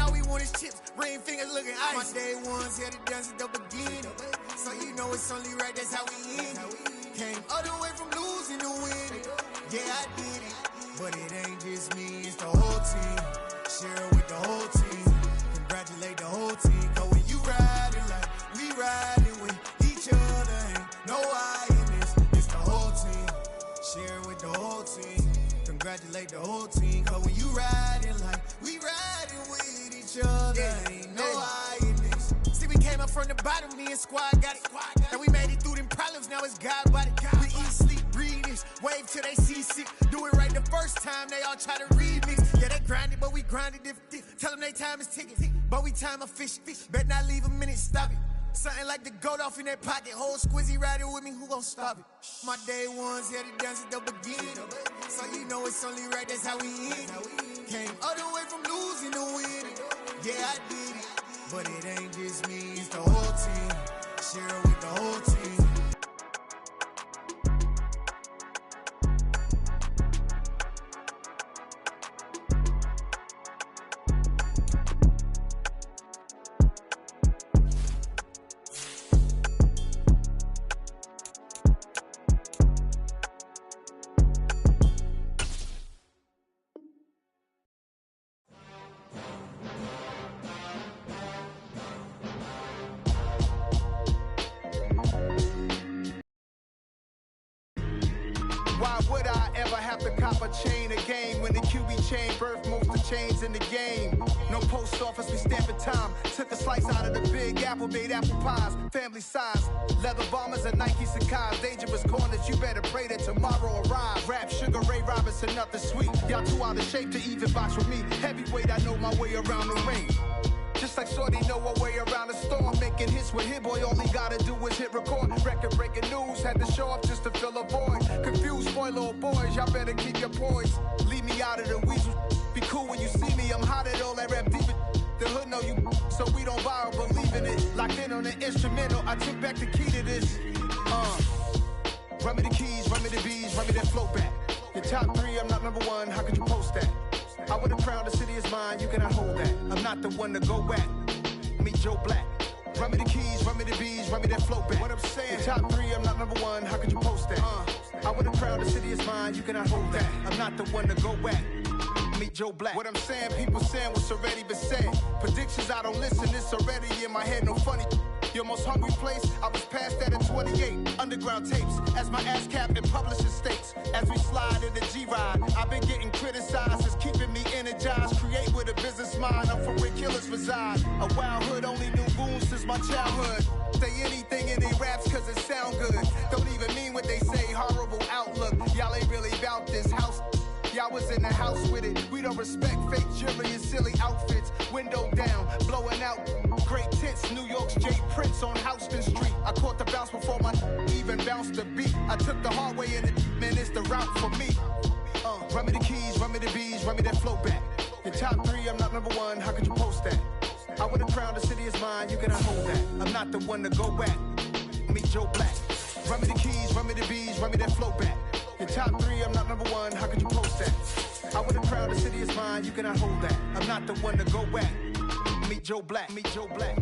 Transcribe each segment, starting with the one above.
all we want is chips, ring fingers looking ice. My day ones here to dance at the beginning, so you know it's only right, that's how we end it. Came all the way from losing to winning, yeah I did it. But it ain't just me, it's the whole team. Share it with the whole team. Congratulate the whole team. Cause when you riding like we riding with each other, ain't no I in this. It's the whole team. Share it with the whole team. Congratulate the whole team. Cause when you riding like we riding with each other, ain't no I in this. See, we came up from the bottom, me and squad got it. And we made it through them problems, now it's God body. We eat, sleep, breathe this. Wave till they see sick. Do it right the first time, they all try to remix. Yeah, they grinded, but we grinded different. Tell them they time is ticking, but we time efficient. Bet not leave a minute, stop it. Something like the goat off in their pocket. Whole squizzy riding with me, who gon' stop it? My day ones here to dance at the beginning, so you know it's only right, that's how we end it. Came all the way from losing to winning, yeah I did it. But it ain't just me, it's the whole team. Share it with the whole team. Why would I ever have to cop a chain a game when the QB chain birthed most of chains in the game? No post office, we stamping time. Took a slice out of the big apple, made apple pies, family size. Leather bombers and Nike Sacai's. Dangerous corners, you better pray that tomorrow arrives. Rap, Sugar Ray Robinson, nothing sweet. Y'all too out of shape to even box with me. Heavyweight, I know my way around the ring. Just like Shorty know her way around the storm. Making hits with Hit Boy, all he gotta do is hit record. Record breaking news, had to show up just to fill a void. Confused boy, little boys, y'all better keep your poise. Leave me out of the weasel. Be cool when you see me, I'm hot at all that rap deep. The hood know you, so we don't borrow, believe in it. Locked in on the instrumental, I took back the key to this. Run me the keys, run me the bees, run me that flow back. Your top three, I'm not number one, how could you post that? I would have crowned the city is mine, you cannot hold that. I'm not the one to go back. Meet Joe Black. Run me the keys, run me the bees, run me that flow back. What I'm saying, your top three, I'm not number one, how could you post that? I would have crowned the city is mine, you cannot hold that. I'm not the one to go back. Meet Joe Black. What I'm saying, people saying what's already been said. Predictions, I don't listen, it's already in my head, no funny. Your most hungry place, I was past that at 28. Underground tapes, as my ass cap in publishing states. As we slide in the G-Ride, I've been getting criticized, it's keeping me energized. Create with a business mind, I'm from where killers reside. A wild hood, only knew goons since my childhood. Say anything in they raps cause it sound good. Don't even mean what they say, horrible outlook. Y'all ain't really about this house. Y'all was in the house with it. We don't respect fake jewelry and silly outfits. Window down, blowing out great tits. New York's J. Prince on Houston Street. I caught the bounce before my even bounced the beat. I took the hard way in it, man, it's the route for me. Run me the keys, run me the bees, run me that flow back. Your top three, I'm not number one, how could you post that? I would have crowned the city is mine, you cannot hold that. I'm not the one to go back. Meet Joe Black. Run me the keys, run me the bees, run me that flow back. Your top three, I'm not number one, how could you post that? I would have crowned the city is mine, you cannot hold that. I'm not the one to go back. Meet Joe Black, meet Joe Black.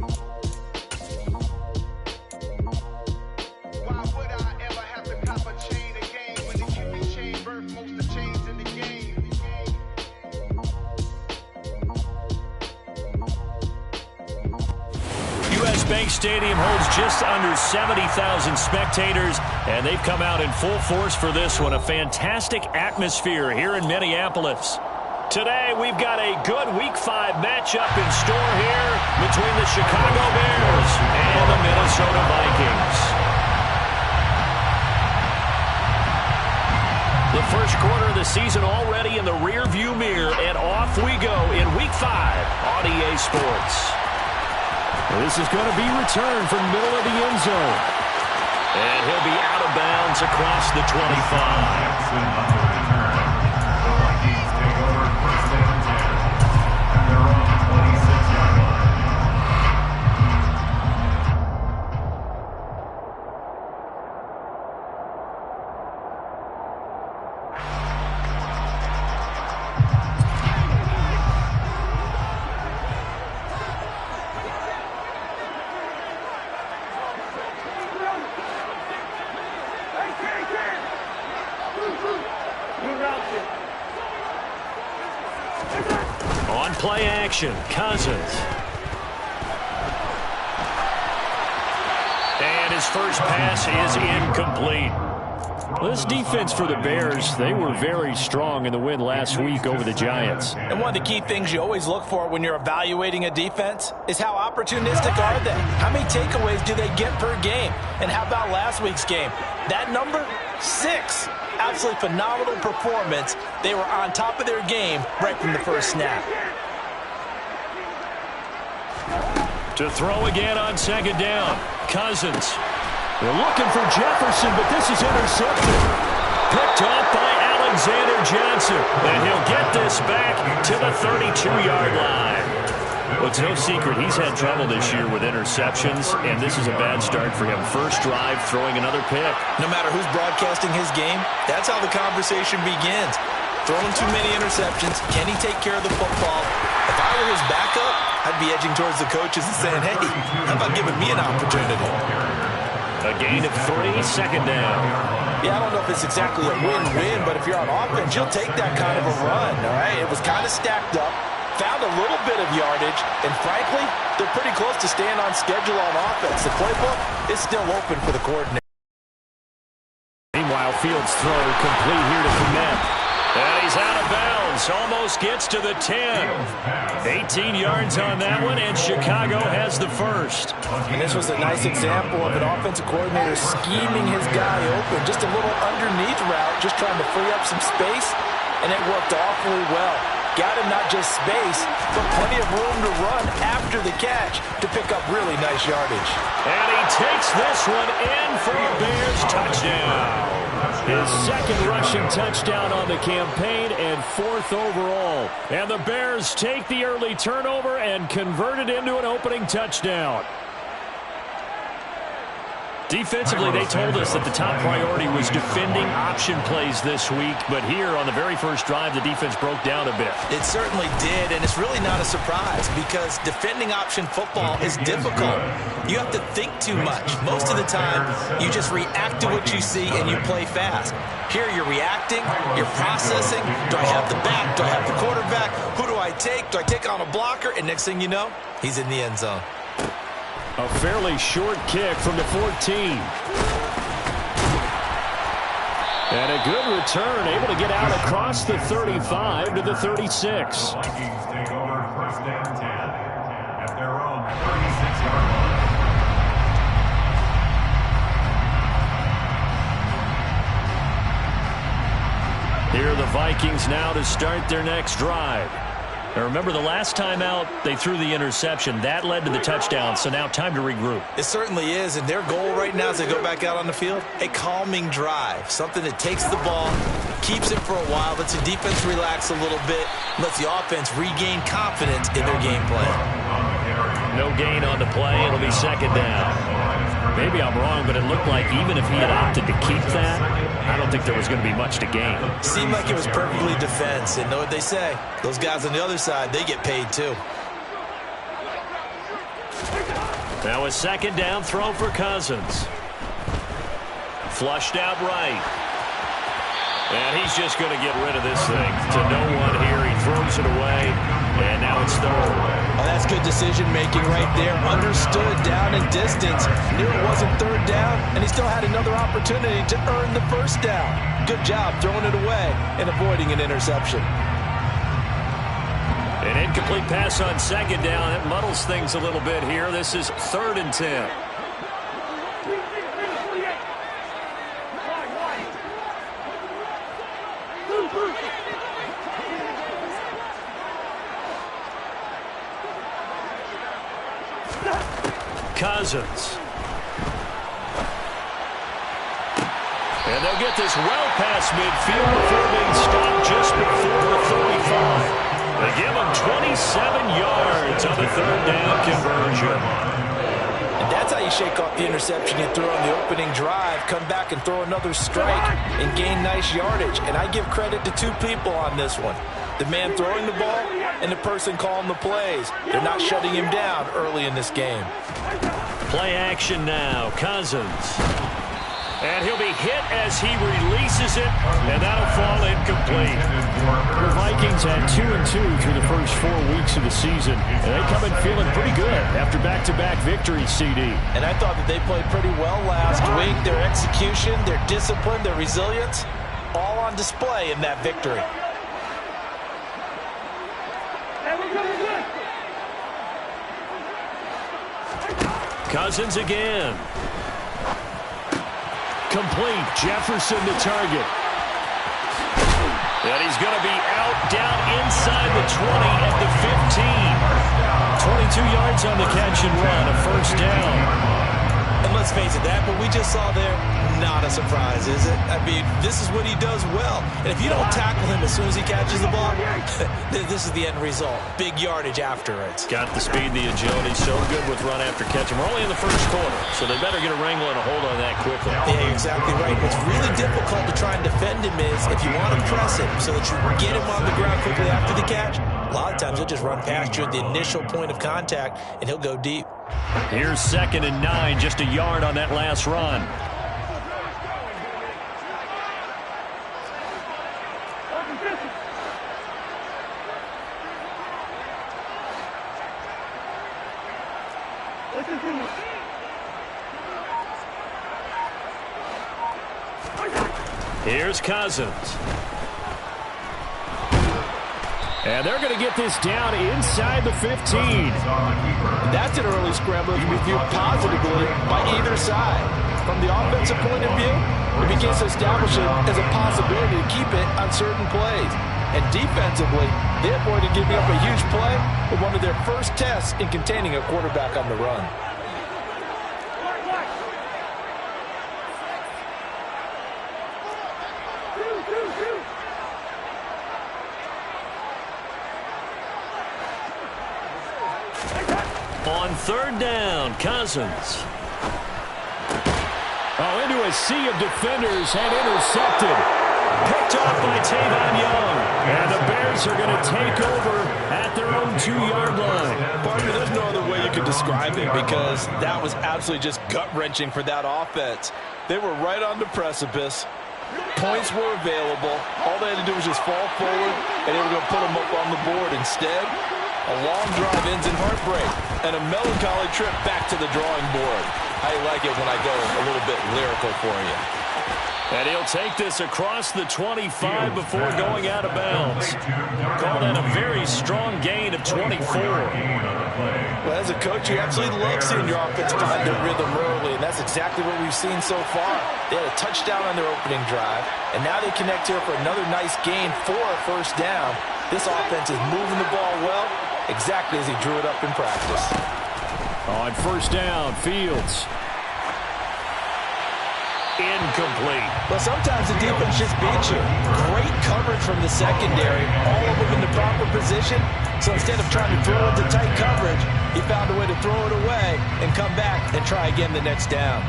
Why would I ever have to cop a chain again when the QB chain birthed most of chains in the game? US Bank Stadium holds just under 70,000 spectators, and they've come out in full force for this one. A fantastic atmosphere here in Minneapolis. Today, we've got a good Week 5 matchup in store here between the Chicago Bears and the Minnesota Vikings. The first quarter of the season already in the rearview mirror, and off we go in Week 5 on EA Sports. This is going to be returned from middle of the end zone. And he'll be out of bounds across the 25. action. Cousins. And his first pass is incomplete. Well, this defense for the Bears, they were very strong in the win last week over the Giants. And one of the key things you always look for when you're evaluating a defense is how opportunistic are they? How many takeaways do they get per game? And how about last week's game? That number, 6. Absolutely phenomenal performance. They were on top of their game right from the first snap. To throw again on second down. Cousins. They're looking for Jefferson, but this is intercepted. Picked off by Alexander Johnson. And he'll get this back to the 32-yard line. Well, it's no secret he's had trouble this year with interceptions, and this is a bad start for him. First drive, throwing another pick. No matter who's broadcasting his game, that's how the conversation begins. Throwing too many interceptions. Can he take care of the football? If I were his backup, I'd be edging towards the coaches and saying, hey, how about giving me an opportunity? A gain of 3, second down. Yeah, I don't know if it's exactly a win-win, but if you're on offense, you'll take that kind of a run, all right? It was kind of stacked up, found a little bit of yardage, and frankly, they're pretty close to staying on schedule on offense. The playbook is still open for the coordinator. Meanwhile, Fields' throw complete here to Fournette. And he's out of bounds. Almost gets to the 10. 18 yards on that one, and Chicago has the first. And this was a nice example of an offensive coordinator scheming his guy open. Just a little underneath route, just trying to free up some space, and it worked awfully well. Got him not just space, but plenty of room to run after the catch to pick up really nice yardage. And he takes this one in for a Bears touchdown. His second rushing touchdown on the campaign and 4th overall. And the Bears take the early turnover and convert it into an opening touchdown. Defensively, they told us that the top priority was defending option plays this week, but here on the very first drive, the defense broke down a bit. It certainly did, and it's really not a surprise because defending option football is difficult. You have to think too much. Most of the time, you just react to what you see and you play fast. Here, you're reacting, you're processing. Do I have the back? Do I have the quarterback? Who do I take? Do I take on a blocker? And next thing you know, he's in the end zone. A fairly short kick from the 14. And a good return, able to get out across the 35 to the 36. Vikings take over first down 10 at their own 36-yard line. Here are the Vikings now to start their next drive. Now remember, the last time out, they threw the interception. That led to the touchdown, so now time to regroup. It certainly is, and their goal right now as they go back out on the field, a calming drive, something that takes the ball, keeps it for a while, lets the defense relax a little bit, lets the offense regain confidence in their game plan. No gain on the play. It'll be second down. Maybe I'm wrong, but it looked like even if he had opted to keep that, I don't think there was going to be much to gain. Seemed like it was perfectly defense, and know what they say. Those guys on the other side, they get paid too. Now a second down throw for Cousins. Flushed out right. And he's just going to get rid of this thing to no one here. He throws it away, and now it's third. Oh, that's good decision-making right there. Understood down and distance. Knew it wasn't third down, and he still had another opportunity to earn the first down. Good job throwing it away and avoiding an interception. An incomplete pass on second down. It muddles things a little bit here. This is 3rd and 10. Cousins. And they'll get this well past midfield before being stopped just before the 35. They give him 27 yards on the 3rd down conversion. And that's how you shake off the interception you threw on the opening drive, come back and throw another strike and gain nice yardage. And I give credit to 2 people on this one. The man throwing the ball and the person calling the plays. They're not shutting him down early in this game. Play action now. Cousins. And he'll be hit as he releases it, and that'll fall incomplete. The Vikings had 2-2 through the first 4 weeks of the season, and they come in feeling pretty good after back-to-back victories, CD. And I thought that they played pretty well last week. Their execution, their discipline, their resilience, all on display in that victory. Cousins again. Complete. Jefferson to target. And he's going to be out down inside the 20 at the 15. 22 yards on the catch and run, a first down. And let's face it, that what we just saw there, not a surprise, is it? I mean, this is what he does well. And if you don't tackle him as soon as he catches the ball, this is the end result. Big yardage afterwards. Got the speed, the agility, so good with run after catch. And we're only in the first quarter, so they better get a wrangle and a hold on that quickly. Yeah, you're exactly right. What's really difficult to try and defend him is if you want to press him so that you get him on the ground quickly after the catch, a lot of times he'll just run past you at the initial point of contact, and he'll go deep. Here's 2nd and 9, just a yard on that last run. Here's Cousins. And they're going to get this down inside the 15. That's an early scramble that can be viewed positively by either side. From the offensive point of view, it begins to establish it as a possibility to keep it on certain plays. And defensively, they avoided giving up a huge play with one of their first tests in containing a quarterback on the run. On 3rd down, Cousins. Oh, into a sea of defenders and intercepted. Picked off by Tavon Young. And the Bears are going to take over at their own 2-yard line. Partner, there's no other way you could describe it because that was absolutely just gut-wrenching for that offense. They were right on the precipice. Points were available. All they had to do was just fall forward, and they were going to put them up on the board. Instead, a long drive ends in heartbreak and a melancholy trip back to the drawing board. I like it when I go a little bit lyrical for you. And he'll take this across the 25 before going out of bounds. Call that a very strong gain of 24. Well, as a coach, you absolutely love seeing your offense find their rhythm early, and that's exactly what we've seen so far. They had a touchdown on their opening drive, and now they connect here for another nice gain for a first down. This offense is moving the ball well, exactly as he drew it up in practice. On 1st down, Fields. Incomplete. Well, sometimes the defense just beats you. Great coverage from the secondary, all of them in the proper position. So instead of trying to throw into tight coverage, he found a way to throw it away and come back and try again the next down.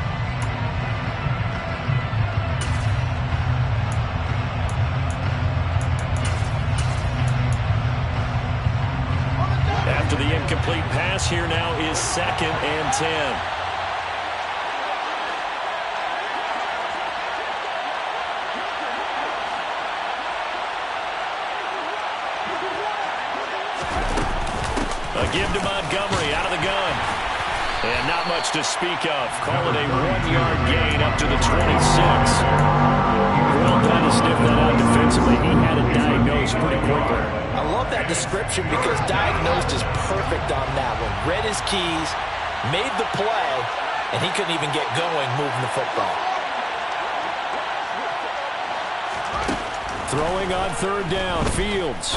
After the incomplete pass, here now is 2nd and 10. A give to Montgomery out of the gun. And not much to speak of. Call it a 1-yard gain up to the 26. Well done to sniff that out defensively. He had it diagnosed pretty quickly. I love that description because diagnosed is perfect on that one. Read his keys, made the play, and he couldn't even get going moving the football. Throwing on 3rd down, Fields.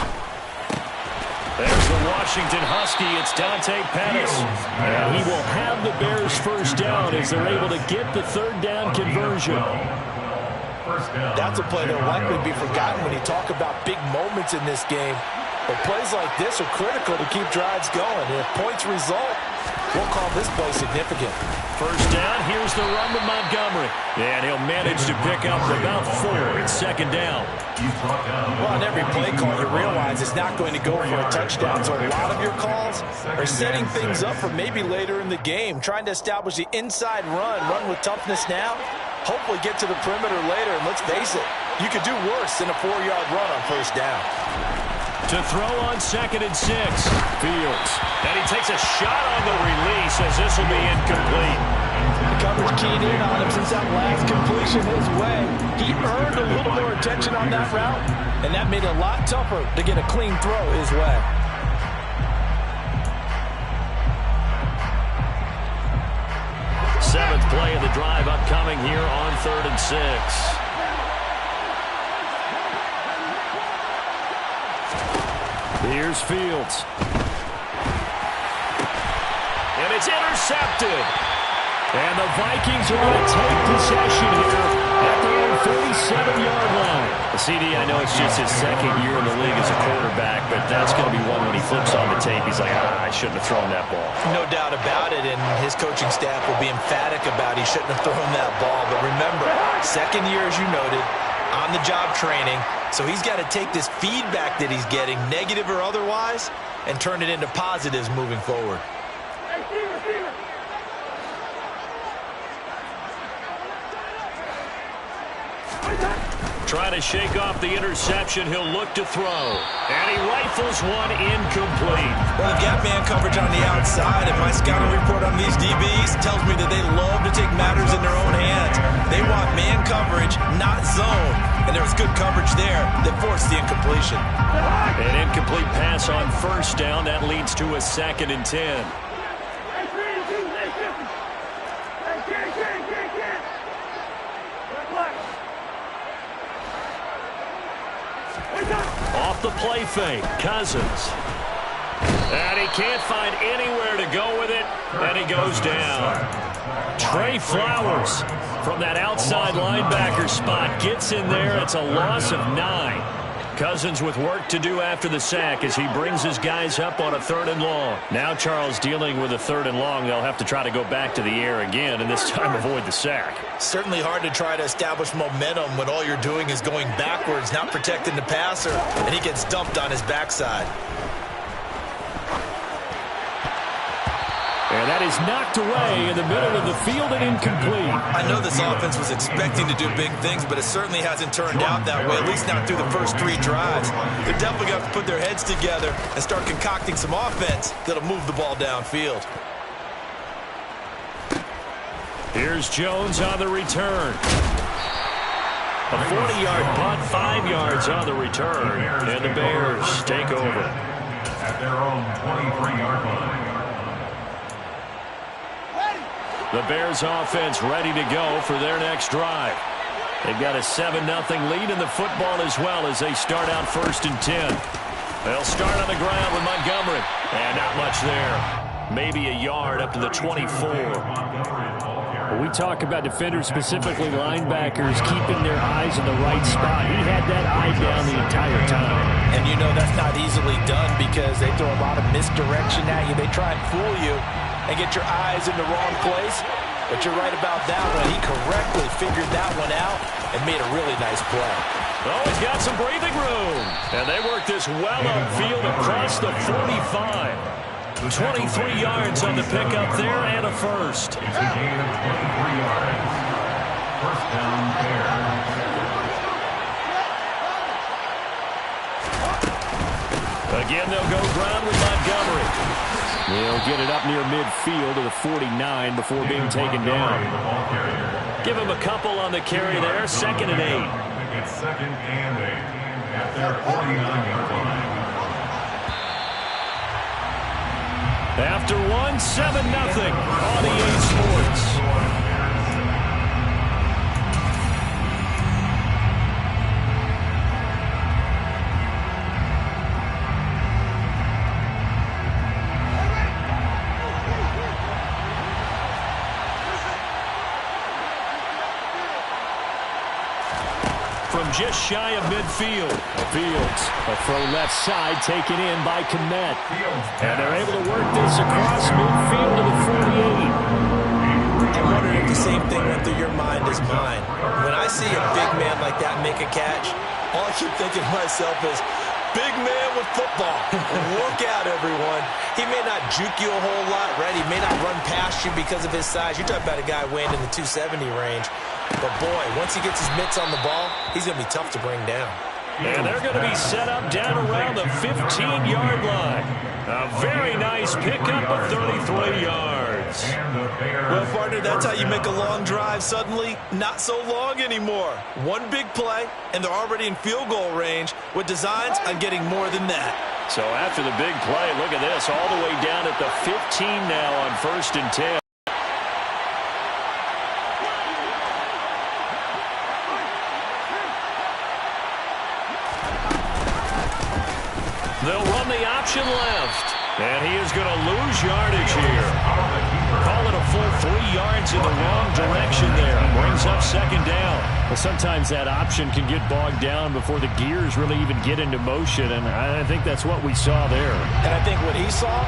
There's the Washington Husky. It's Dante Pettis. And he will have the Bears' first down as they're able to get the 3rd down conversion. That's a play that will likely be forgotten when you talk about big moments in this game. But plays like this are critical to keep drives going. And if points result, we'll call this play significant. First down, here's the run to Montgomery. And he'll manage to pick up about 4. It's 2nd down. Well, on every play call, you realize it's not going to go for a touchdown. So a lot of your calls are setting things up for maybe later in the game, trying to establish the inside run with toughness now, hopefully get to the perimeter later. And let's face it, you could do worse than a 4-yard run on first down. To throw on 2nd and 6, Fields. And he takes a shot on the release as this will be incomplete. The coverage keyed in on him since that last completion his way. He earned a little more attention on that route, and that made it a lot tougher to get a clean throw his way. Seventh play of the drive upcoming here on 3rd and 6. Here's Fields. And it's intercepted. And the Vikings are going to take possession here at their own 37-yard line. CD, I know it's just his 2nd year in the league as a quarterback, but that's going to be one when he flips on the tape. He's like, I shouldn't have thrown that ball. No doubt about it, and his coaching staff will be emphatic about he shouldn't have thrown that ball. But remember, 2nd year, as you noted, on-the-job training. So he's got to take this feedback that he's getting, negative or otherwise, and turn it into positives moving forward. Trying to shake off the interception. He'll look to throw. And he rifles one incomplete. Well, they've got man coverage on the outside, and my scouting report on these DBs tells me that they love to take matters in their own hands. They want man coverage, not zone. And there was good coverage there that forced the incompletion. An incomplete pass on first down. That leads to a 2nd and 10. Off the play fake, Cousins. And he can't find anywhere to go with it, and he goes down. Trey Flowers from that outside linebacker spot gets in there. It's a loss of 9. Cousins with work to do after the sack as he brings his guys up on a 3rd and long. Now Charles dealing with a 3rd and long. They'll have to try to go back to the air again and this time avoid the sack. Certainly hard to try to establish momentum when all you're doing is going backwards, not protecting the passer, and he gets dumped on his backside. And that is knocked away in the middle of the field and incomplete. I know this offense was expecting to do big things, but it certainly hasn't turned out that way, at least not through the first 3 drives. They're definitely going to have to put their heads together and start concocting some offense that'll move the ball downfield. Here's Jones on the return. A 40-yard punt, 5 yards on the return. And the Bears take over. At their own 23-yard line. The Bears offense ready to go for their next drive. They've got a 7-0 lead in the football as well as they start out 1st and 10. They'll start on the ground with Montgomery. And not much there. Maybe a yard up to the 24. When we talk about defenders, specifically linebackers, keeping their eyes in the right spot. He had that eye down the entire time. And you know that's not easily done because they throw a lot of misdirection at you. They try and fool you and get your eyes in the wrong place. But you're right about that one. He correctly figured that one out and made a really nice play. Oh, he's got some breathing room. And they work this well upfield across the 45. 23 yards on the pickup there and a first. It's a gain of 23 yards. First down, Bears. Again, they'll go ground with Montgomery. They'll get it up near midfield to the 49 before being taken down. Give him a couple on the carry there. 2nd and 8. It's 2nd and 8 at their 49-yard line. After 7-0 on EA Sports. From just shy of midfield. Fields, a throw left side taken in by Kmet. And they're able to work this across midfield to the 48. I'm wondering if the same thing went through your mind as mine. When I see a big man like that make a catch, all I keep thinking to myself is, big man with football. Look out, everyone. He may not juke you a whole lot, right? He may not run past you because of his size. You're talking about a guy weighing in the 270 range. But, boy, once he gets his mitts on the ball, he's going to be tough to bring down. And they're going to be set up down around the 15-yard line. A very nice pickup of 33 yards. Well, partner, that's how you make a long drive suddenly not so long anymore. One big play, and they're already in field goal range with designs on getting more than that. So after the big play, look at this, all the way down at the 15 now on 1st and 10. They'll run the option left. And he is going to lose yardage here. Call it a full 3 yards in the wrong direction there. Brings up 2nd down. Well, sometimes that option can get bogged down before the gears really even get into motion, and I think that's what we saw there. And I think what he saw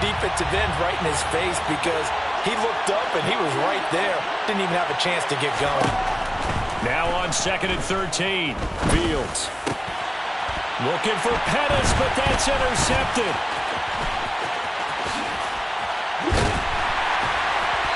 defensive end right in his face because he looked up and he was right there. Didn't even have a chance to get going. Now on 2nd and 13. Fields. Looking for Pettis, but that's intercepted.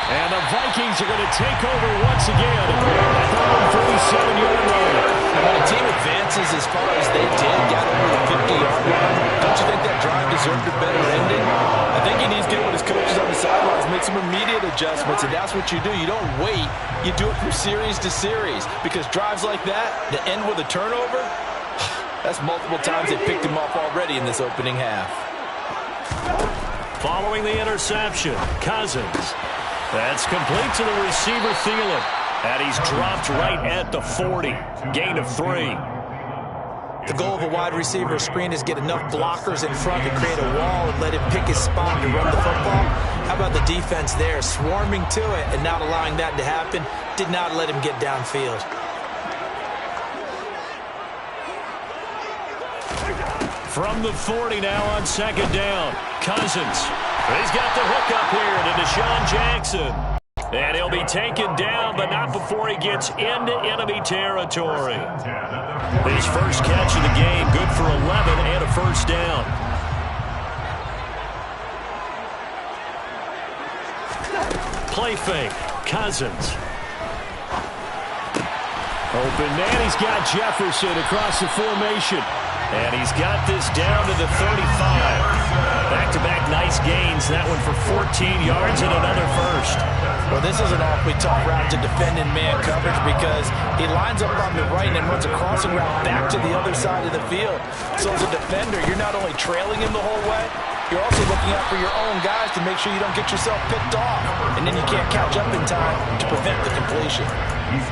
And the Vikings are going to take over once again at their own 47-yard line. And when a team advances as far as they did, got over the 50-yard line, don't you think that drive deserved a better ending? I think he needs to get with his coaches on the sidelines, make some immediate adjustments, and that's what you do. You don't wait. You do it from series to series because drives like that, that end with a turnover, that's multiple times they picked him off already in this opening half. Following the interception, Cousins. That's complete to the receiver, Thielen. And he's dropped right at the 40. Gain of 3. The goal of a wide receiver screen is get enough blockers in front to create a wall and let him pick his spot to run the football. How about the defense there, swarming to it and not allowing that to happen? Did not let him get downfield. From the 40 now on 2nd down. Cousins. He's got the hook up here to Deshaun Jackson. And he'll be taken down, but not before he gets into enemy territory. His first catch of the game, good for 11 and a 1st down. Play fake. Cousins. Open man, he's got Jefferson across the formation. And he's got this down to the 35. Back-to-back nice gains. That one for 14 yards and another 1st. Well, this is an awfully tough route to defend in man coverage because he lines up on the right and then runs a crossing route back to the other side of the field. So as a defender, you're not only trailing him the whole way, you're also looking out for your own guys to make sure you don't get yourself picked off. And then you can't catch up in time to prevent the completion.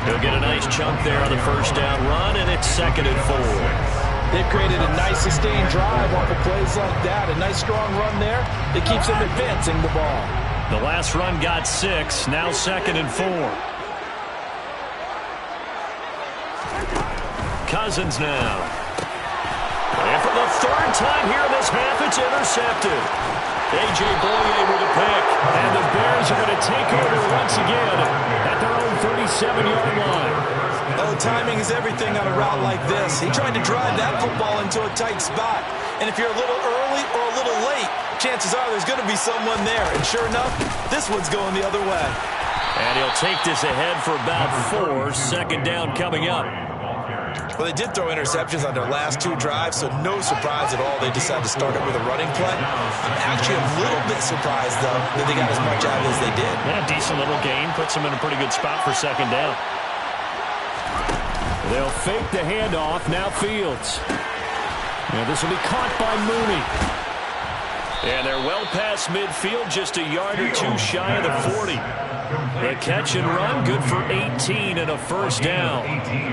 He'll get a nice chunk there on the 1st down run, and it's 2nd and 4. They've created a nice sustained drive off of plays like that. A nice strong run there that keeps them advancing the ball. The last run got 6. Now 2nd and 4. Cousins now. And for the 3rd time here in this half, it's intercepted. A.J. Boye with a pick. And the Bears are going to take over once again at their own 37-yard line. Oh, timing is everything on a route like this. He tried to drive that football into a tight spot. And if you're a little early or a little late, chances are there's going to be someone there. And sure enough, this one's going the other way. And he'll take this ahead for about 4. 2nd down coming up. Well, they did throw interceptions on their last 2 drives, so no surprise at all they decided to start it with a running play. I'm actually a little bit surprised, though, that they got as much out as they did. Yeah, decent little gain. Puts them in a pretty good spot for 2nd down. They'll fake the handoff. Now Fields. Now this will be caught by Mooney. And they're well past midfield, just a yard or 2 shy of the 40. The catch and run, good for 18 and a 1st down.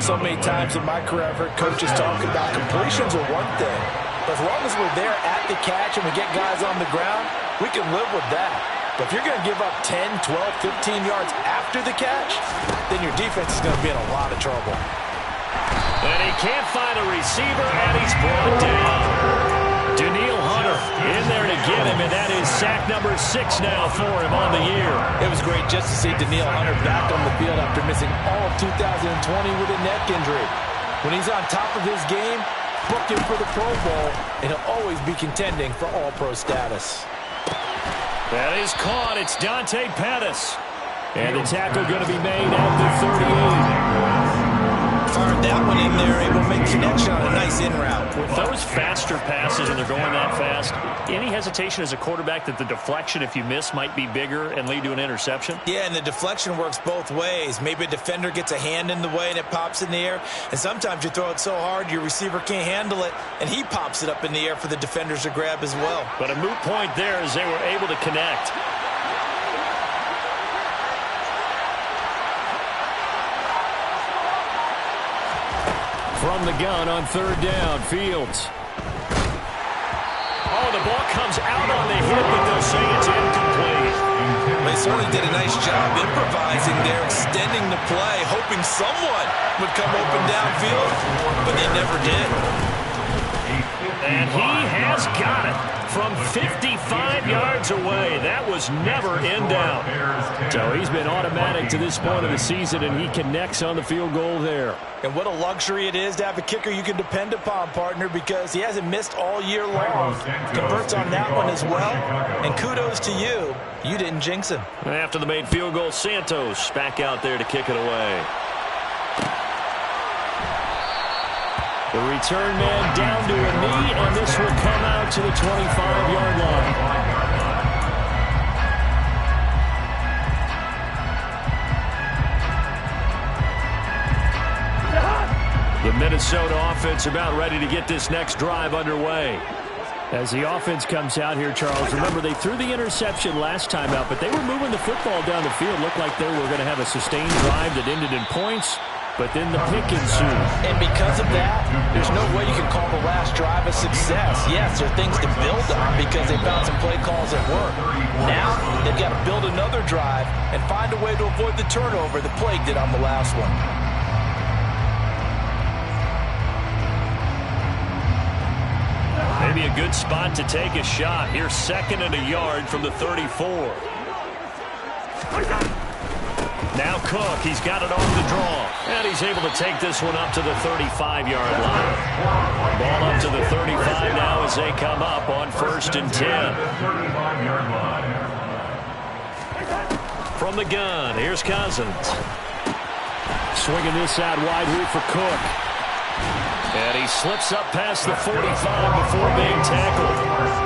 So many times in my career I've heard coaches talk about completions are one thing. But as long as we're there at the catch and we get guys on the ground, we can live with that. But if you're going to give up 10, 12, 15 yards after the catch, then your defense is going to be in a lot of trouble. And he can't find a receiver, and he's brought down. Daniil Hunter in there to get him, and that is sack number 6 now for him on the year. It was great just to see Daniil Hunter back on the field after missing all of 2020 with a neck injury. When he's on top of his game, book him for the Pro Bowl, and he'll always be contending for All-Pro status. That is caught. It's Dante Pettis. And the tackle going to be made at the 38. Fired that one in there, able to make connection on a nice in route. With those faster passes and they're going that fast, any hesitation as a quarterback that the deflection, if you miss, might be bigger and lead to an interception? Yeah, and the deflection works both ways. Maybe a defender gets a hand in the way and it pops in the air. And sometimes you throw it so hard your receiver can't handle it, and he pops it up in the air for the defenders to grab as well. But a moot point there as they were able to connect. From the gun on third down, Fields. Oh, the ball comes out on the hit, but they'll say it's incomplete. They certainly did a nice job improvising there, extending the play, hoping someone would come open downfield, but they never did. And he has got it from 55 yards away. That was never in doubt. So he's been automatic to this point of the season, and he connects on the field goal there. And what a luxury it is to have a kicker you can depend upon, partner, because he hasn't missed all year long. Converts on that one as well. And kudos to you. You didn't jinx him. After the made field goal, Santos back out there to kick it away. The return man down to a knee, and this will come out to the 25-yard line. The Minnesota offense about ready to get this next drive underway. As the offense comes out here, Charles, remember they threw the interception last time out, but they were moving the football down the field. Looked like they were going to have a sustained drive that ended in points. But then the pick ensued. And because of that, there's no way you can call the last drive a success. Yes, there are things to build on because they found some play calls that work. Now, they've got to build another drive and find a way to avoid the turnover that plagued it on the last one. Maybe a good spot to take a shot. Here's 2nd and a yard from the 34. Now Cook, he's got it on the draw. And he's able to take this one up to the 35-yard line. Ball up to the 35 now as they come up on 1st and 10. From the gun, here's Cousins. Swinging this out wide here for Cook. And he slips up past the 45 before being tackled.